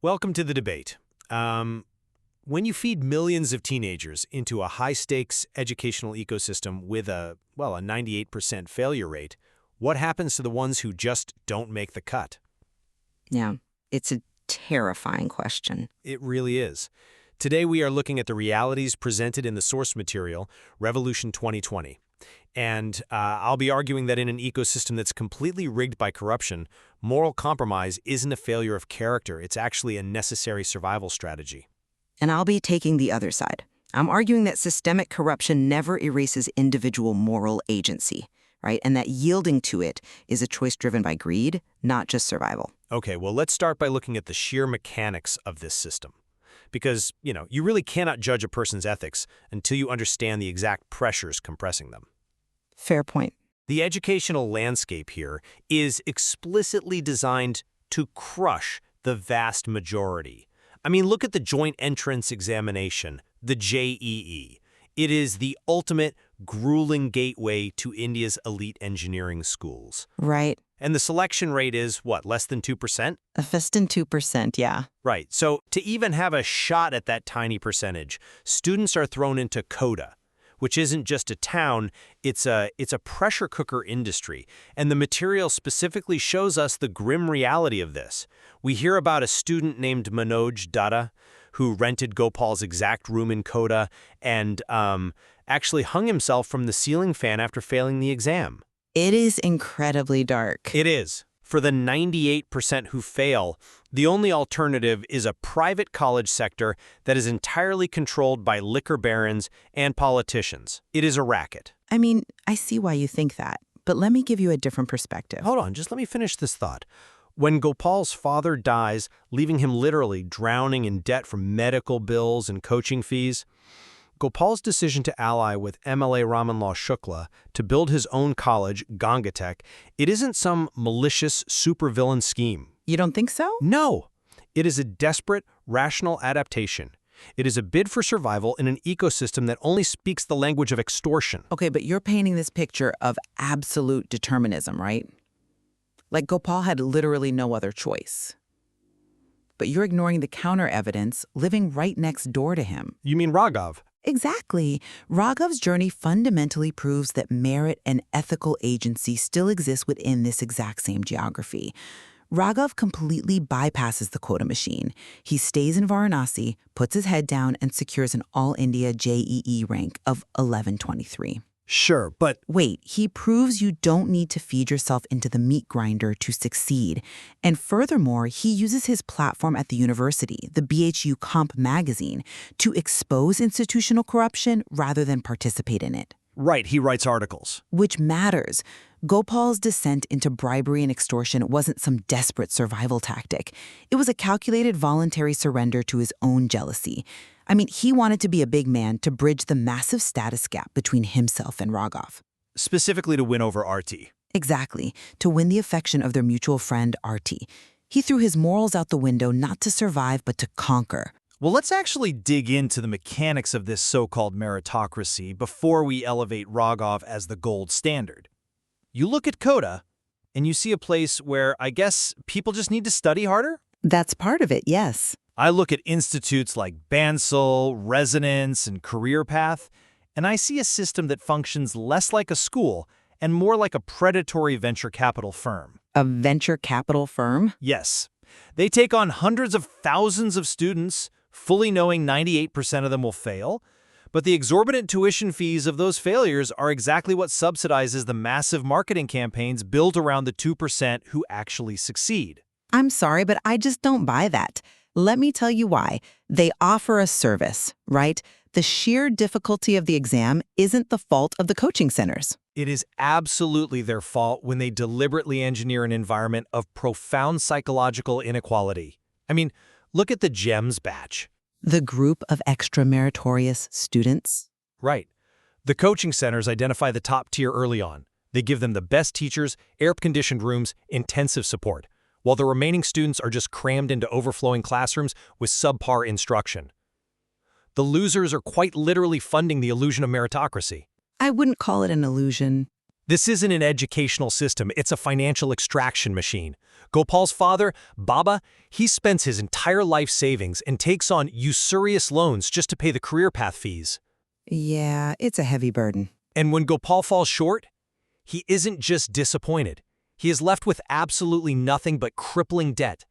Welcome to the debate. When you feed millions of teenagers into a high-stakes educational ecosystem with a 98% failure rate, what happens to the ones who just don't make the cut? Yeah, it's a terrifying question. It really is. Today we are looking at the realities presented in the source material, Revolution 2020. And I'll be arguing that in an ecosystem that's completely rigged by corruption, moral compromise isn't a failure of character, it's actually a necessary survival strategy. And I'll be taking the other side. I'm arguing that systemic corruption never erases individual moral agency, right? And that yielding to it is a choice driven by greed, not just survival. Okay, well, let's start by looking at the sheer mechanics of this system. Because, you really cannot judge a person's ethics until you understand the exact pressures compressing them. Fair point. The educational landscape here is explicitly designed to crush the vast majority. I mean, look at the Joint Entrance Examination, the JEE. It is the ultimate grueling gateway to India's elite engineering schools. Right. And the selection rate is, less than 2%? A fist in 2%, yeah. Right. So to even have a shot at that tiny percentage, students are thrown into CODA, which isn't just a town, it's a pressure cooker industry. And the material specifically shows us the grim reality of this. We hear about a student named Manoj Datta who rented Gopal's exact room in CODA and actually hung himself from the ceiling fan after failing the exam. It is incredibly dark. It is. For the 98% who fail, the only alternative is a private college sector that is entirely controlled by liquor barons and politicians. It is a racket. I mean, I see why you think that, but let me give you a different perspective. Hold on, just let me finish this thought. When Gopal's father dies, leaving him literally drowning in debt from medical bills and coaching fees, Gopal's decision to ally with MLA Ramanlal Shukla to build his own college, Gangatech, it isn't some malicious supervillain scheme. You don't think so? No. It is a desperate, rational adaptation. It is a bid for survival in an ecosystem that only speaks the language of extortion. Okay, but you're painting this picture of absolute determinism, right? Like Gopal had literally no other choice. But you're ignoring the counter-evidence living right next door to him. You mean Raghav? Exactly. Raghav's journey fundamentally proves that merit and ethical agency still exist within this exact same geography. Raghav completely bypasses the quota machine. He stays in Varanasi, puts his head down, and secures an all-India JEE rank of 1123. Sure, but Wait, he proves you don't need to feed yourself into the meat grinder to succeed. And furthermore, he uses his platform at the university, the BHU Comp magazine, to expose institutional corruption rather than participate in it. right, he writes articles. Which matters. Gopal's descent into bribery and extortion wasn't some desperate survival tactic. It was a calculated voluntary surrender to his own jealousy. I mean, he wanted to be a big man to bridge the massive status gap between himself and Raghav. Specifically to win over RT. Exactly, to win the affection of their mutual friend, Arti. He threw his morals out the window not to survive, but to conquer. Well, let's actually dig into the mechanics of this so-called meritocracy before we elevate Raghav as the gold standard. You look at CODA, and you see a place where I guess people just need to study harder? That's part of it, yes. I look at institutes like Bansal, Resonance, and Career Path, and I see a system that functions less like a school and more like a predatory venture capital firm. A venture capital firm? Yes, they take on hundreds of thousands of students, fully knowing 98% of them will fail, but the exorbitant tuition fees of those failures are exactly what subsidizes the massive marketing campaigns built around the 2% who actually succeed. I'm sorry, but I just don't buy that. Let me tell you why. They offer a service, right? The sheer difficulty of the exam isn't the fault of the coaching centers. It is absolutely their fault when they deliberately engineer an environment of profound psychological inequality. I mean, look at the GEMS batch. The group of extra meritorious students? Right. The coaching centers identify the top tier early on. They give them the best teachers, air-conditioned rooms, intensive support, while the remaining students are just crammed into overflowing classrooms with subpar instruction. The losers are quite literally funding the illusion of meritocracy. I wouldn't call it an illusion. This isn't an educational system, it's a financial extraction machine. Gopal's father, Baba, he spends his entire life savings and takes on usurious loans just to pay the career path fees. Yeah, it's a heavy burden. And when Gopal falls short, he isn't just disappointed. He is left with absolutely nothing but crippling debt.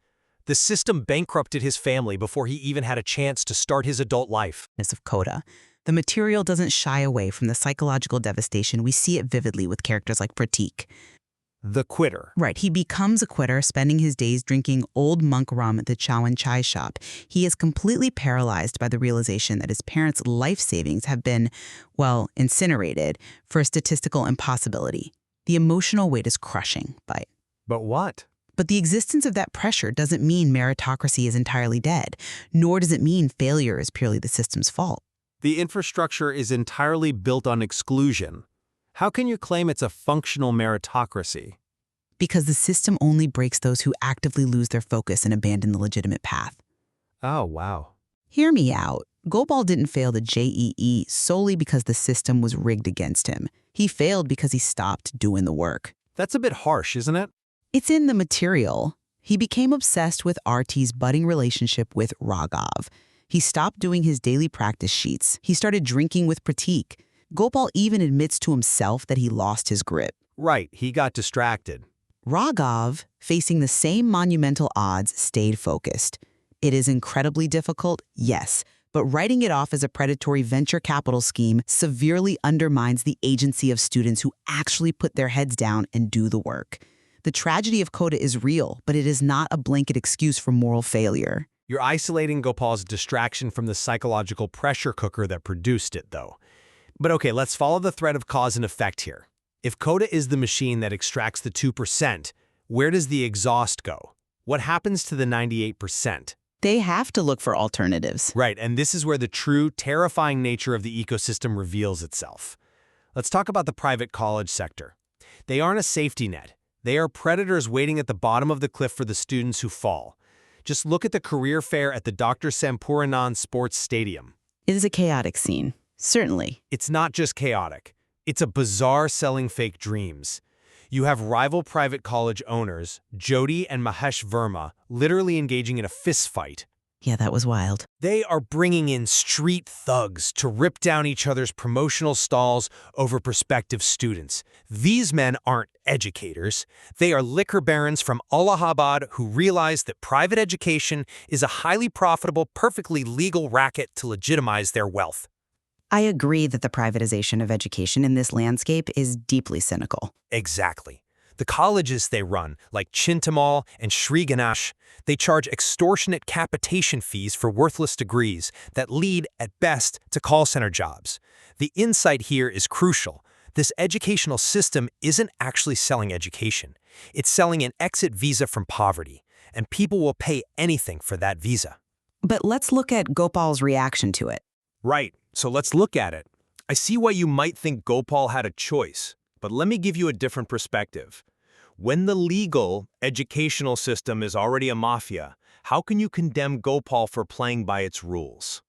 The system bankrupted his family before he even had a chance to start his adult life. Of Coda. The material doesn't shy away from the psychological devastation. We see it vividly with characters like Pratik. The quitter. Right, he becomes a quitter, spending his days drinking old monk rum at the chow and chai shop. He is completely paralyzed by the realization that his parents' life savings have been, well, incinerated for a statistical impossibility. The emotional weight is crushing, But what? But the existence of that pressure doesn't mean meritocracy is entirely dead, nor does it mean failure is purely the system's fault. The infrastructure is entirely built on exclusion. How can you claim it's a functional meritocracy? Because the system only breaks those who actively lose their focus and abandon the legitimate path. Oh, wow. Hear me out. Gopal didn't fail the JEE solely because the system was rigged against him. He failed because he stopped doing the work. That's a bit harsh, isn't it? It's in the material. He became obsessed with RT's budding relationship with Raghav. He stopped doing his daily practice sheets. He started drinking with Pratik. Gopal even admits to himself that he lost his grip. Right, he got distracted. Raghav, facing the same monumental odds, stayed focused. It is incredibly difficult, yes, but writing it off as a predatory venture capital scheme severely undermines the agency of students who actually put their heads down and do the work. The tragedy of Coda is real, but it is not a blanket excuse for moral failure. You're isolating Gopal's distraction from the psychological pressure cooker that produced it, though. But okay, let's follow the thread of cause and effect here. If Coda is the machine that extracts the 2%, where does the exhaust go? What happens to the 98%? They have to look for alternatives. Right, and this is where the true, terrifying nature of the ecosystem reveals itself. Let's talk about the private college sector. They aren't a safety net. They are predators waiting at the bottom of the cliff for the students who fall. Just look at the career fair at the Dr. Sampuranand Sports Stadium. It is a chaotic scene, certainly. It's not just chaotic. It's a bazaar selling fake dreams. You have rival private college owners, Jyoti and Mahesh Verma, literally engaging in a fistfight. Yeah, that was wild. They are bringing in street thugs to rip down each other's promotional stalls over prospective students. These men aren't educators. They are liquor barons from Allahabad who realize that private education is a highly profitable, perfectly legal racket to legitimize their wealth. I agree that the privatization of education in this landscape is deeply cynical. Exactly. The colleges they run, like Chintamal and Sri Ganesh, they charge extortionate capitation fees for worthless degrees that lead, at best, to call center jobs. The insight here is crucial. This educational system isn't actually selling education. It's selling an exit visa from poverty, and people will pay anything for that visa. But let's look at Gopal's reaction to it. Right, so let's look at it. I see why you might think Gopal had a choice, but let me give you a different perspective. When the legal educational system is already a mafia, how can you condemn Gopal for playing by its rules?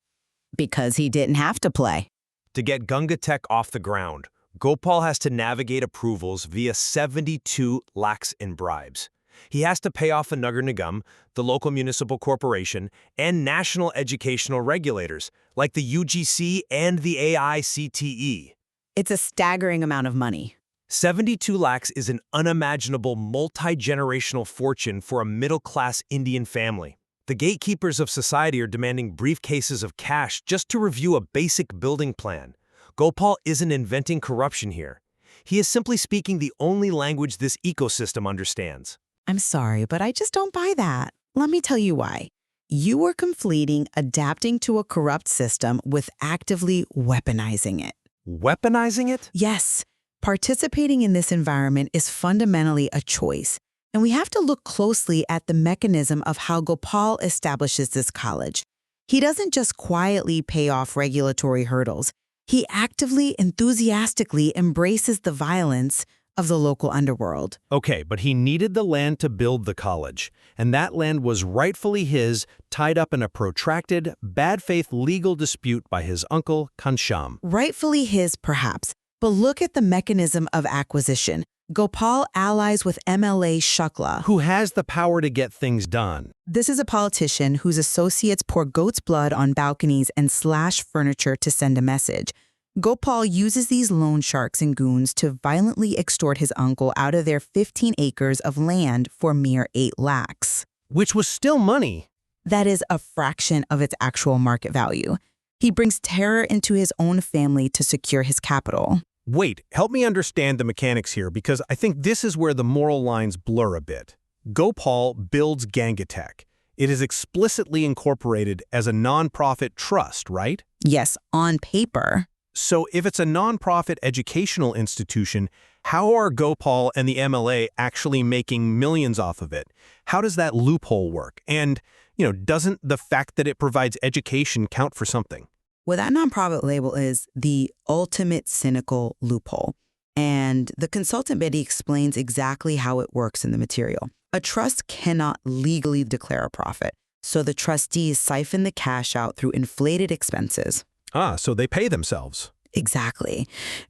Because he didn't have to play. To get Ganga Tech off the ground, Gopal has to navigate approvals via 72 lakhs in bribes. He has to pay off a Nagar Nigam, the local municipal corporation, and national educational regulators, like the UGC and the AICTE. It's a staggering amount of money. 72 lakhs is an unimaginable multi-generational fortune for a middle-class Indian family. The gatekeepers of society are demanding briefcases of cash just to review a basic building plan. Gopal isn't inventing corruption here. He is simply speaking the only language this ecosystem understands. I'm sorry, but I just don't buy that. Let me tell you why. You are conflating adapting to a corrupt system with actively weaponizing it. Weaponizing it? Yes. Participating in this environment is fundamentally a choice, and we have to look closely at the mechanism of how Gopal establishes this college. He doesn't just quietly pay off regulatory hurdles. He actively, enthusiastically embraces the violence of the local underworld. Okay, but he needed the land to build the college, and that land was rightfully his, tied up in a protracted, bad faith legal dispute by his uncle, Kansham. Rightfully his, perhaps. But look at the mechanism of acquisition. Gopal allies with MLA Shukla. Who has the power to get things done? This is a politician whose associates pour goat's blood on balconies and slash furniture to send a message. Gopal uses these loan sharks and goons to violently extort his uncle out of their 15 acres of land for mere 8 lakhs. Which was still money. That is a fraction of its actual market value. He brings terror into his own family to secure his capital. Wait, help me understand the mechanics here, because I think this is where the moral lines blur a bit. Gopal builds Gangatech. It is explicitly incorporated as a non-profit trust, right? Yes, on paper. So if it's a non-profit educational institution, how are Gopal and the MLA actually making millions off of it? How does that loophole work? And, doesn't the fact that it provides education count for something? Well, that nonprofit label is the ultimate cynical loophole. And the consultant Betty explains exactly how it works in the material. A trust cannot legally declare a profit, so the trustees siphon the cash out through inflated expenses. So they pay themselves. Exactly.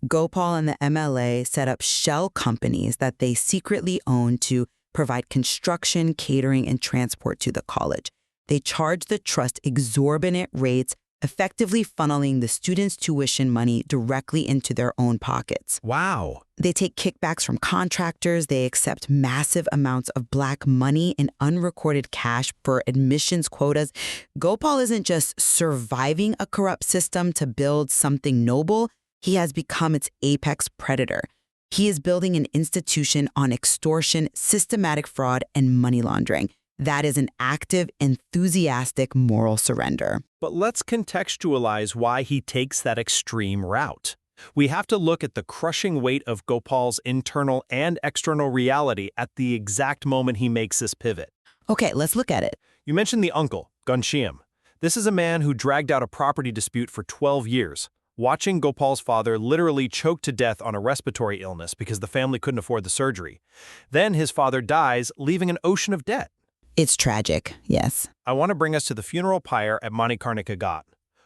Gopal and the MLA set up shell companies that they secretly own to provide construction, catering, and transport to the college. They charge the trust exorbitant rates, effectively funneling the students' tuition money directly into their own pockets. Wow. They take kickbacks from contractors. They accept massive amounts of black money and unrecorded cash for admissions quotas. Gopal isn't just surviving a corrupt system to build something noble. He has become its apex predator. He is building an institution on extortion, systematic fraud, and money laundering. That is an active, enthusiastic moral surrender. But let's contextualize why he takes that extreme route. We have to look at the crushing weight of Gopal's internal and external reality at the exact moment he makes this pivot. Okay, let's look at it. You mentioned the uncle, Ghanshyam. This is a man who dragged out a property dispute for 12 years, watching Gopal's father literally choke to death on a respiratory illness because the family couldn't afford the surgery. Then his father dies, leaving an ocean of debt. It's tragic, yes. I want to bring us to the funeral pyre at Manikarnika Ghat.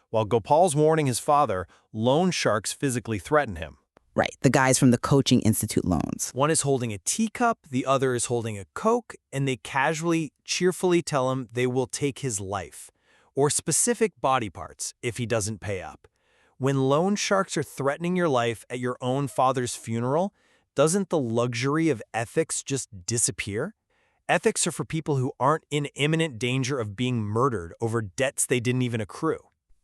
While Gopal's mourning his father, loan sharks physically threaten him. Right, the guys from the Coaching Institute loans. One is holding a teacup, the other is holding a Coke, and they casually, cheerfully tell him they will take his life, or specific body parts, if he doesn't pay up. When loan sharks are threatening your life at your own father's funeral, doesn't the luxury of ethics just disappear? Ethics are for people who aren't in imminent danger of being murdered over debts they didn't even accrue.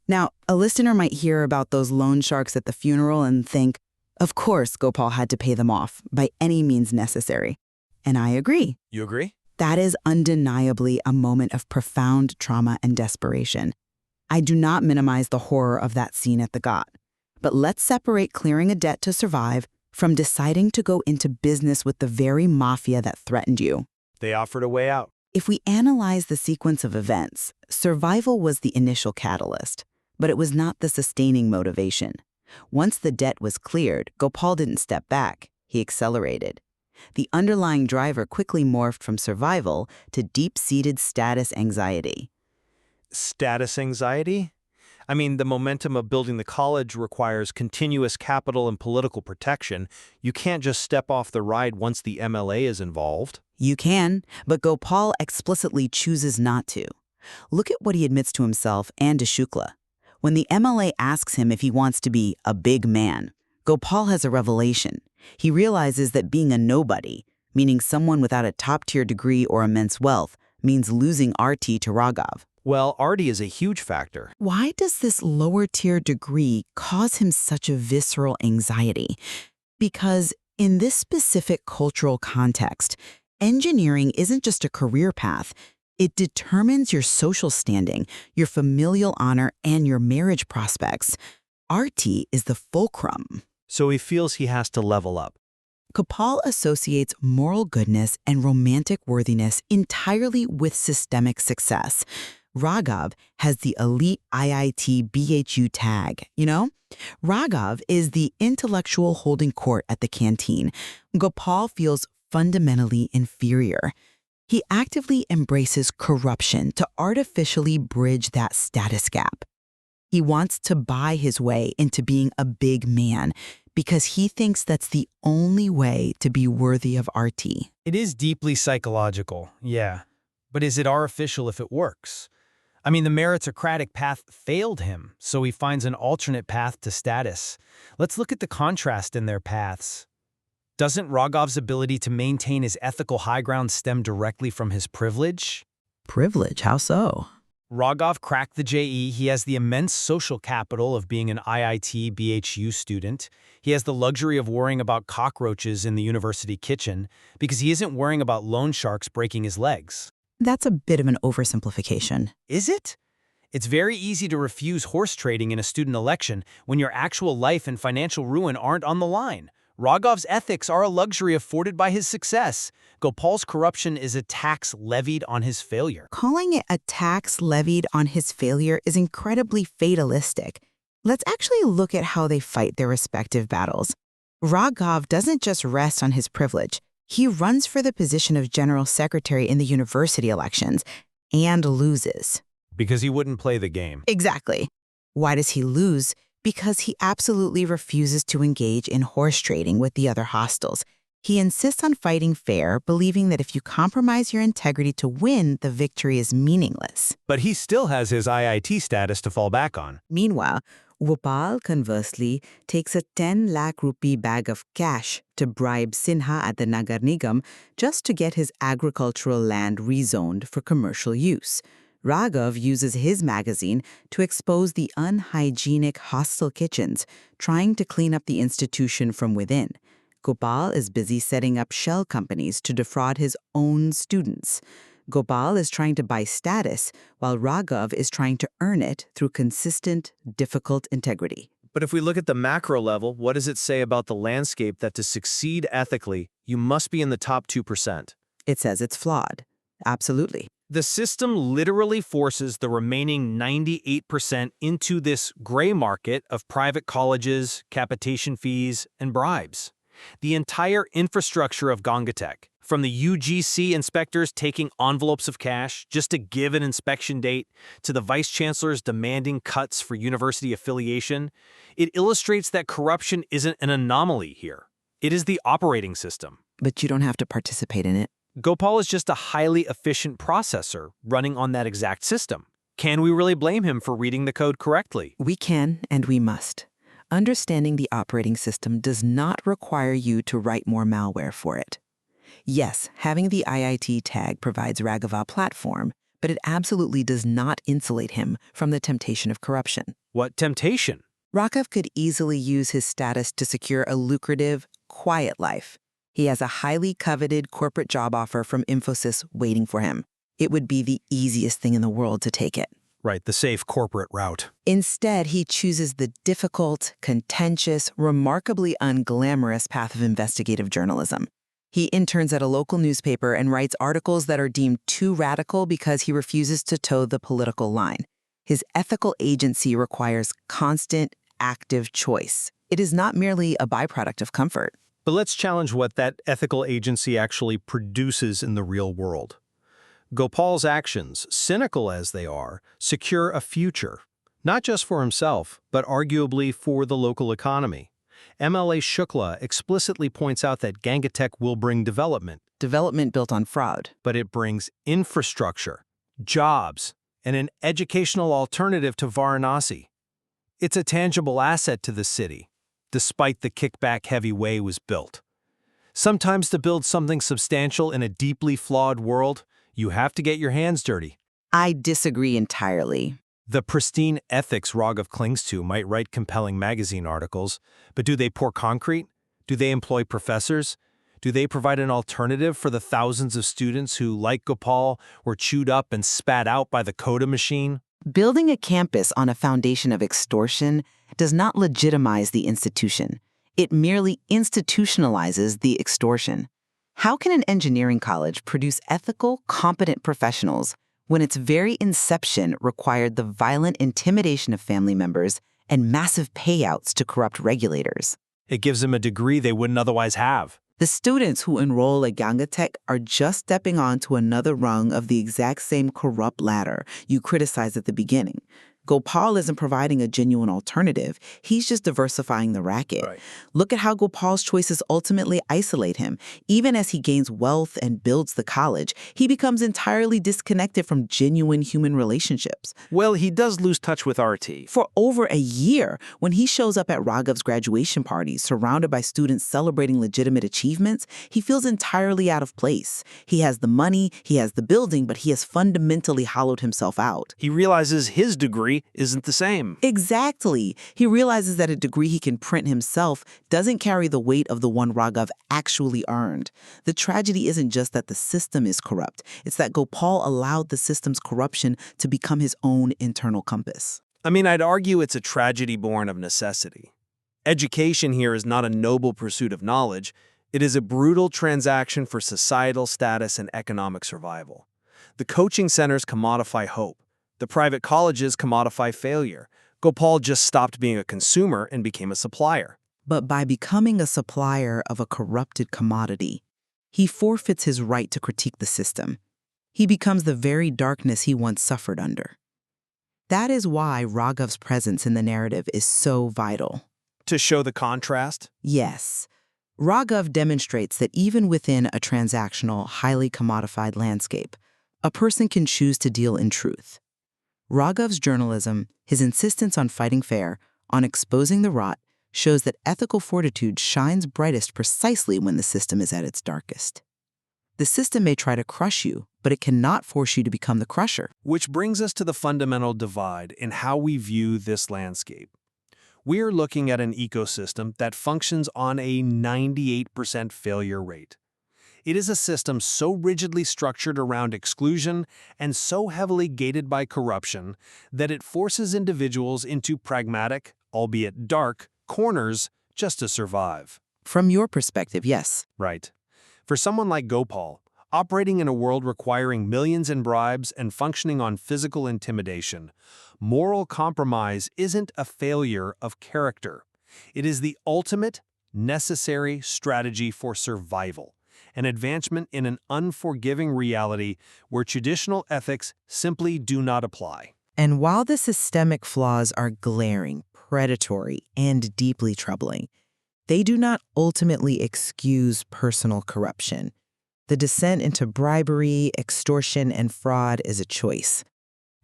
Now, a listener might hear about those loan sharks at the funeral and think, of course Gopal had to pay them off by any means necessary. And I agree. You agree? That is undeniably a moment of profound trauma and desperation. I do not minimize the horror of that scene at the Ghat. But let's separate clearing a debt to survive from deciding to go into business with the very mafia that threatened you. They offered a way out. If we analyze the sequence of events, survival was the initial catalyst, but it was not the sustaining motivation. Once the debt was cleared, Gopal didn't step back, he accelerated. The underlying driver quickly morphed from survival to deep-seated status anxiety. Status anxiety? I mean, the momentum of building the college requires continuous capital and political protection. You can't just step off the ride once the MLA is involved. You can, but Gopal explicitly chooses not to. Look at what he admits to himself and to Shukla. When the MLA asks him if he wants to be a big man, Gopal has a revelation. He realizes that being a nobody, meaning someone without a top-tier degree or immense wealth, means losing RT to Raghav. Well, Artie is a huge factor. Why does this lower-tier degree cause him such a visceral anxiety? Because in this specific cultural context, engineering isn't just a career path. It determines your social standing, your familial honor, and your marriage prospects. RT is the fulcrum. So he feels he has to level up. Gopal associates moral goodness and romantic worthiness entirely with systemic success. Raghav has the elite IIT BHU tag, Raghav is the intellectual holding court at the canteen. Gopal feels fundamentally inferior. He actively embraces corruption to artificially bridge that status gap. He wants to buy his way into being a big man, because he thinks that's the only way to be worthy of RT. It is deeply psychological, yeah. But is it artificial if it works? I mean, the meritocratic path failed him, so he finds an alternate path to status. Let's look at the contrast in their paths. Doesn't Raghav's ability to maintain his ethical high ground stem directly from his privilege? Privilege? How so? Raghav cracked the JE. He has the immense social capital of being an IIT BHU student. He has the luxury of worrying about cockroaches in the university kitchen because he isn't worrying about loan sharks breaking his legs. That's a bit of an oversimplification. Is it? It's very easy to refuse horse trading in a student election when your actual life and financial ruin aren't on the line. Raghav's ethics are a luxury afforded by his success. Gopal's corruption is a tax levied on his failure. Calling it a tax levied on his failure is incredibly fatalistic. Let's actually look at how they fight their respective battles. Raghav doesn't just rest on his privilege. He runs for the position of general secretary in the university elections and loses. Because he wouldn't play the game. Exactly. Why does he lose? Because he absolutely refuses to engage in horse trading with the other hostiles. He insists on fighting fair, believing that if you compromise your integrity to win, the victory is meaningless. But he still has his IIT status to fall back on. Meanwhile, Gopal, conversely, takes a 10 lakh rupee bag of cash to bribe Sinha at the Nagar Nigam just to get his agricultural land rezoned for commercial use. Raghav uses his magazine to expose the unhygienic hostel kitchens, trying to clean up the institution from within. Gopal is busy setting up shell companies to defraud his own students. Gopal is trying to buy status, while Raghav is trying to earn it through consistent, difficult integrity. But if we look at the macro level, what does it say about the landscape that to succeed ethically, you must be in the top 2%? It says it's flawed. Absolutely. The system literally forces the remaining 98% into this gray market of private colleges, capitation fees, and bribes. The entire infrastructure of Gangatech, from the UGC inspectors taking envelopes of cash just to give an inspection date, to the vice chancellors demanding cuts for university affiliation, it illustrates that corruption isn't an anomaly here. It is the operating system. But you don't have to participate in it. Gopal is just a highly efficient processor running on that exact system. Can we really blame him for reading the code correctly? We can and we must. Understanding the operating system does not require you to write more malware for it. Yes, having the IIT tag provides Raghav a platform, but it absolutely does not insulate him from the temptation of corruption. What temptation? Raghav could easily use his status to secure a lucrative, quiet life. He has a highly coveted corporate job offer from Infosys waiting for him. It would be the easiest thing in the world to take it. Right, the safe corporate route. Instead, he chooses the difficult, contentious, remarkably unglamorous path of investigative journalism. He interns at a local newspaper and writes articles that are deemed too radical because he refuses to toe the political line. His ethical agency requires constant, active choice. It is not merely a byproduct of comfort. But let's challenge what that ethical agency actually produces in the real world. Gopal's actions, cynical as they are, secure a future, not just for himself, but arguably for the local economy. MLA Shukla explicitly points out that Gangatech will bring development. Development built on fraud. But it brings infrastructure, jobs, and an educational alternative to Varanasi. It's a tangible asset to the city, despite the kickback-heavy way it was built. Sometimes to build something substantial in a deeply flawed world, you have to get your hands dirty. I disagree entirely. The pristine ethics Raghav clings to might write compelling magazine articles, but do they pour concrete? Do they employ professors? Do they provide an alternative for the thousands of students who, like Gopal, were chewed up and spat out by the quota machine? Building a campus on a foundation of extortion does not legitimize the institution. It merely institutionalizes the extortion. How can an engineering college produce ethical, competent professionals when its very inception required the violent intimidation of family members and massive payouts to corrupt regulators? It gives them a degree they wouldn't otherwise have. The students who enroll at Gangatech are just stepping on to another rung of the exact same corrupt ladder you criticized at the beginning. Gopal isn't providing a genuine alternative. He's just diversifying the racket. Right. Look at how Gopal's choices ultimately isolate him. Even as he gains wealth and builds the college, he becomes entirely disconnected from genuine human relationships. Well, he does lose touch with RT. For over a year, when he shows up at Raghav's graduation party, surrounded by students celebrating legitimate achievements, he feels entirely out of place. He has the money, he has the building, but he has fundamentally hollowed himself out. He realizes his degree isn't the same. Exactly. He realizes that a degree he can print himself doesn't carry the weight of the one Raghav actually earned. The tragedy isn't just that the system is corrupt. It's that Gopal allowed the system's corruption to become his own internal compass. I mean, I'd argue it's a tragedy born of necessity. Education here is not a noble pursuit of knowledge. It is a brutal transaction for societal status and economic survival. The coaching centers commodify hope. The private colleges commodify failure. Gopal just stopped being a consumer and became a supplier. But by becoming a supplier of a corrupted commodity, he forfeits his right to critique the system. He becomes the very darkness he once suffered under. That is why Raghav's presence in the narrative is so vital. To show the contrast? Yes. Raghav demonstrates that even within a transactional, highly commodified landscape, a person can choose to deal in truth. Raghav's journalism, his insistence on fighting fair, on exposing the rot, shows that ethical fortitude shines brightest precisely when the system is at its darkest. The system may try to crush you, but it cannot force you to become the crusher. Which brings us to the fundamental divide in how we view this landscape. We're looking at an ecosystem that functions on a 98% failure rate. It is a system so rigidly structured around exclusion and so heavily gated by corruption that it forces individuals into pragmatic, albeit dark, corners just to survive. From your perspective, yes. Right. For someone like Gopal, operating in a world requiring millions in bribes and functioning on physical intimidation, moral compromise isn't a failure of character. It is the ultimate, necessary strategy for survival, an advancement in an unforgiving reality where traditional ethics simply do not apply. And while the systemic flaws are glaring, predatory, and deeply troubling, they do not ultimately excuse personal corruption. The descent into bribery, extortion, and fraud is a choice.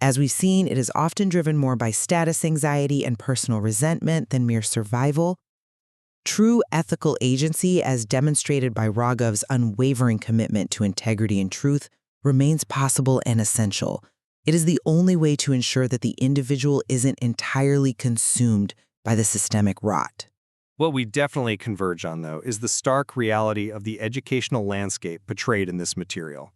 As we've seen, it is often driven more by status anxiety and personal resentment than mere survival. True ethical agency, as demonstrated by Raghav's unwavering commitment to integrity and truth, remains possible and essential. It is the only way to ensure that the individual isn't entirely consumed by the systemic rot. What we definitely converge on, though, is the stark reality of the educational landscape portrayed in this material.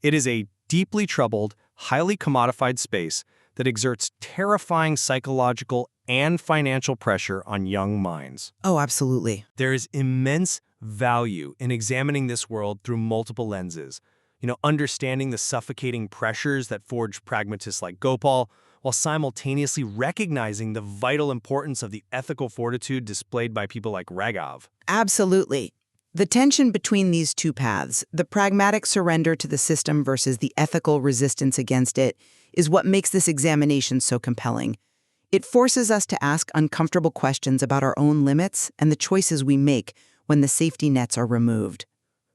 It is a deeply troubled, highly commodified space that exerts terrifying psychological and financial pressure on young minds. Oh, absolutely. There is immense value in examining this world through multiple lenses. Understanding the suffocating pressures that forge pragmatists like Gopal, while simultaneously recognizing the vital importance of the ethical fortitude displayed by people like Raghav. Absolutely. The tension between these two paths, the pragmatic surrender to the system versus the ethical resistance against it, is what makes this examination so compelling. It forces us to ask uncomfortable questions about our own limits and the choices we make when the safety nets are removed.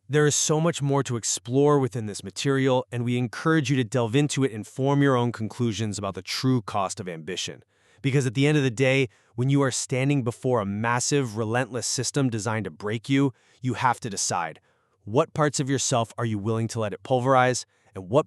There is so much more to explore within this material, and we encourage you to delve into it and form your own conclusions about the true cost of ambition. Because at the end of the day, when you are standing before a massive, relentless system designed to break you, you have to decide, what parts of yourself are you willing to let it pulverize, and what